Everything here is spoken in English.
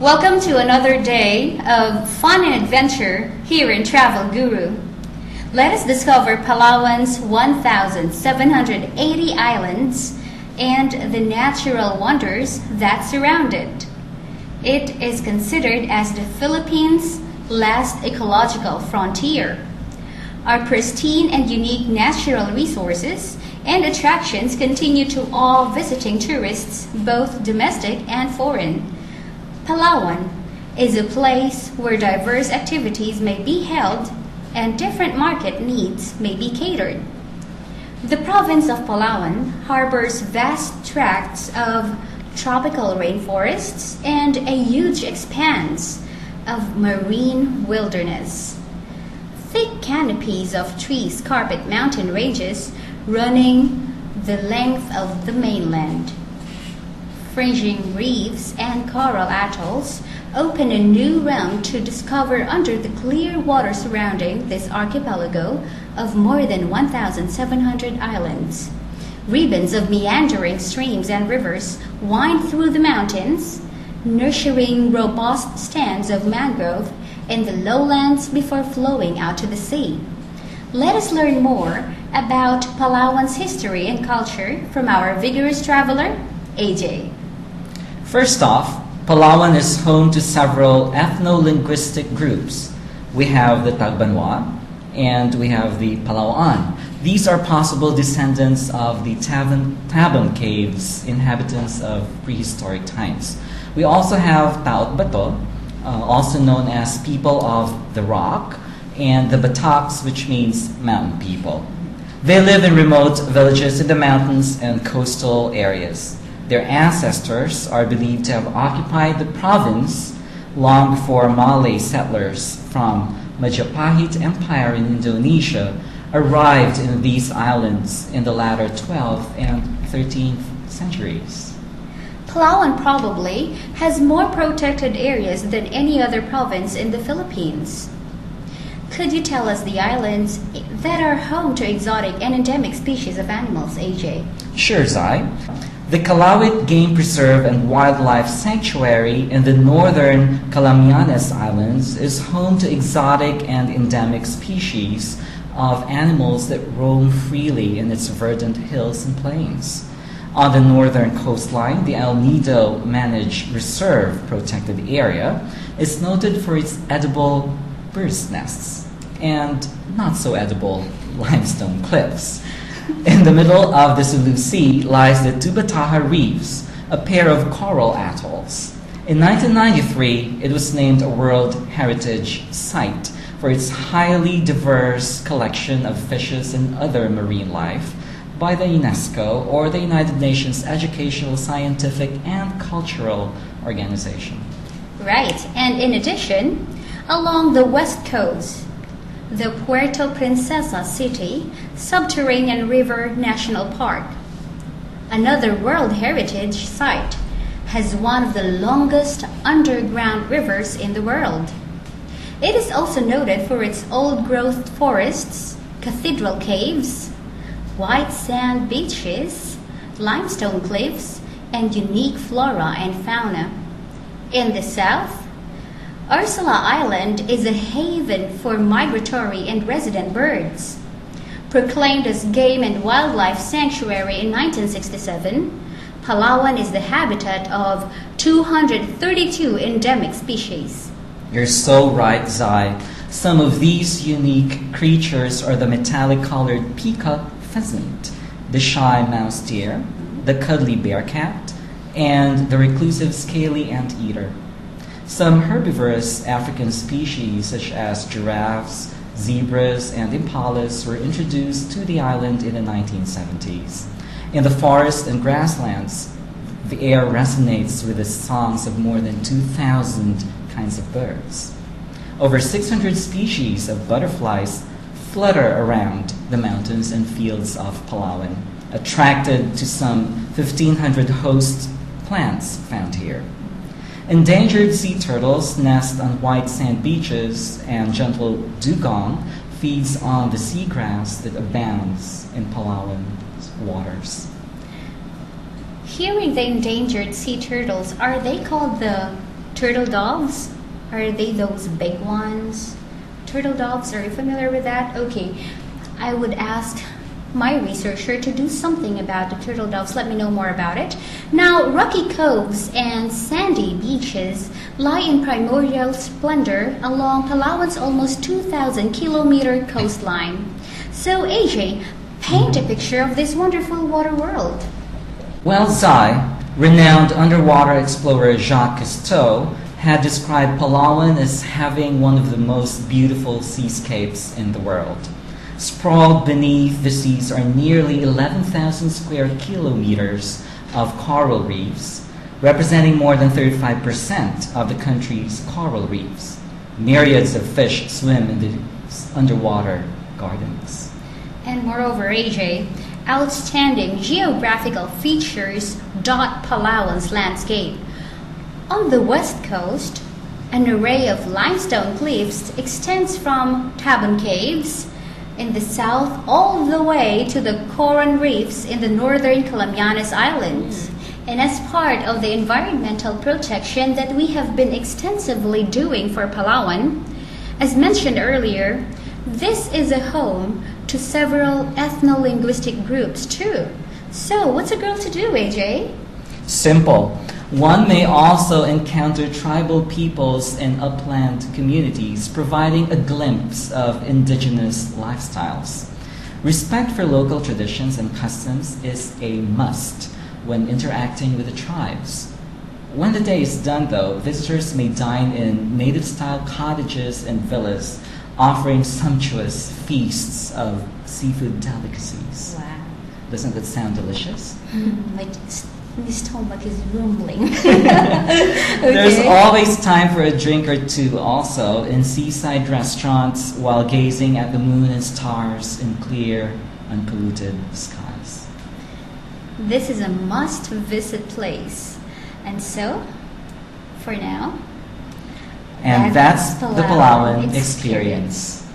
Welcome to another day of fun and adventure here in Travel Guru. Let us discover Palawan's 1,780 islands and the natural wonders that surround it. It is considered as the Philippines' last ecological frontier. Our pristine and unique natural resources and attractions continue to awe visiting tourists, both domestic and foreign. Palawan is a place where diverse activities may be held and different market needs may be catered. The province of Palawan harbors vast tracts of tropical rainforests and a huge expanse of marine wilderness. Thick canopies of trees carpet mountain ranges running the length of the mainland. Fringing reefs and coral atolls open a new realm to discover under the clear water surrounding this archipelago of more than 1,700 islands. Ribbons of meandering streams and rivers wind through the mountains, nurturing robust stands of mangrove in the lowlands before flowing out to the sea. Let us learn more about Palawan's history and culture from our vigorous traveler, AJ. First off, Palawan is home to several ethno-linguistic groups. We have the Tagbanwa and we have the Palawan. These are possible descendants of the Tabon caves, inhabitants of prehistoric times. We also have Taot Bato, also known as people of the rock, and the Bataks, which means mountain people. They live in remote villages in the mountains and coastal areas. Their ancestors are believed to have occupied the province long before Malay settlers from Majapahit Empire in Indonesia arrived in these islands in the latter 12th and 13th centuries. Palawan probably has more protected areas than any other province in the Philippines. Could you tell us the islands that are home to exotic and endemic species of animals, AJ? Sure, Zai. The Calauit Game Preserve and Wildlife Sanctuary in the northern Calamianes Islands is home to exotic and endemic species of animals that roam freely in its verdant hills and plains. On the northern coastline, the El Nido Managed Reserve Protected Area is noted for its edible bird's nests and not so edible limestone cliffs. In the middle of the Sulu Sea lies the Tubataha Reefs, a pair of coral atolls. In 1993, it was named a World Heritage Site for its highly diverse collection of fishes and other marine life by the UNESCO, or the United Nations Educational, Scientific, and Cultural Organization. Right, and in addition, along the west coast, the Puerto Princesa City Subterranean River National Park, another World Heritage Site, has one of the longest underground rivers in the world. It is also noted for its old-growth forests, cathedral caves, white sand beaches, limestone cliffs, and unique flora and fauna. In the south, Ursula Island is a haven for migratory and resident birds. Proclaimed as Game and Wildlife Sanctuary in 1967, Palawan is the habitat of 232 endemic species. You're so right, Zai. Some of these unique creatures are the metallic-colored peacock pheasant, the shy mouse deer, the cuddly bearcat, and the reclusive scaly anteater. Some herbivorous African species such as giraffes, zebras, and impalas were introduced to the island in the 1970s. In the forests and grasslands, the air resonates with the songs of more than 2,000 kinds of birds. Over 600 species of butterflies flutter around the mountains and fields of Palawan, attracted to some 1,500 host plants found here. Endangered sea turtles nest on white sand beaches, and gentle dugong feeds on the seagrass that abounds in Palawan's waters. Hearing the endangered sea turtles, are they called the Turtle doves? Are they those big ones? Turtle doves, are you familiar with that? Okay, I would ask my researcher to do something about the turtle doves. Let me know more about it. Now, rocky coves and sandy beaches lie in primordial splendor along Palawan's almost 2,000-kilometer coastline. So, AJ, paint a picture of this wonderful water world. Well, Zai, renowned underwater explorer Jacques Cousteau had described Palawan as having one of the most beautiful seascapes in the world. Sprawled beneath the seas are nearly 11,000 square kilometers of coral reefs, representing more than 35% of the country's coral reefs. Myriads of fish swim in these underwater gardens. And moreover, AJ, outstanding geographical features dot Palawan's landscape. On the west coast, an array of limestone cliffs extends from Tabon Caves in the south all the way to the coral reefs in the northern Calamianes Islands. And as part of the environmental protection that we have been extensively doing for Palawan, as mentioned earlier, this is a home to several ethno-linguistic groups too. So what's a girl to do, AJ? Simple. One may also encounter tribal peoples and upland communities, providing a glimpse of indigenous lifestyles. Respect for local traditions and customs is a must when interacting with the tribes. When the day is done, though, visitors may dine in native-style cottages and villas, offering sumptuous feasts of seafood delicacies. Wow. Doesn't that sound delicious? My stomach is rumbling. There's always time for a drink or two also in seaside restaurants while gazing at the moon and stars in clear, unpolluted skies. This is a must-visit place. And so, for now, And that's the Palawan experience.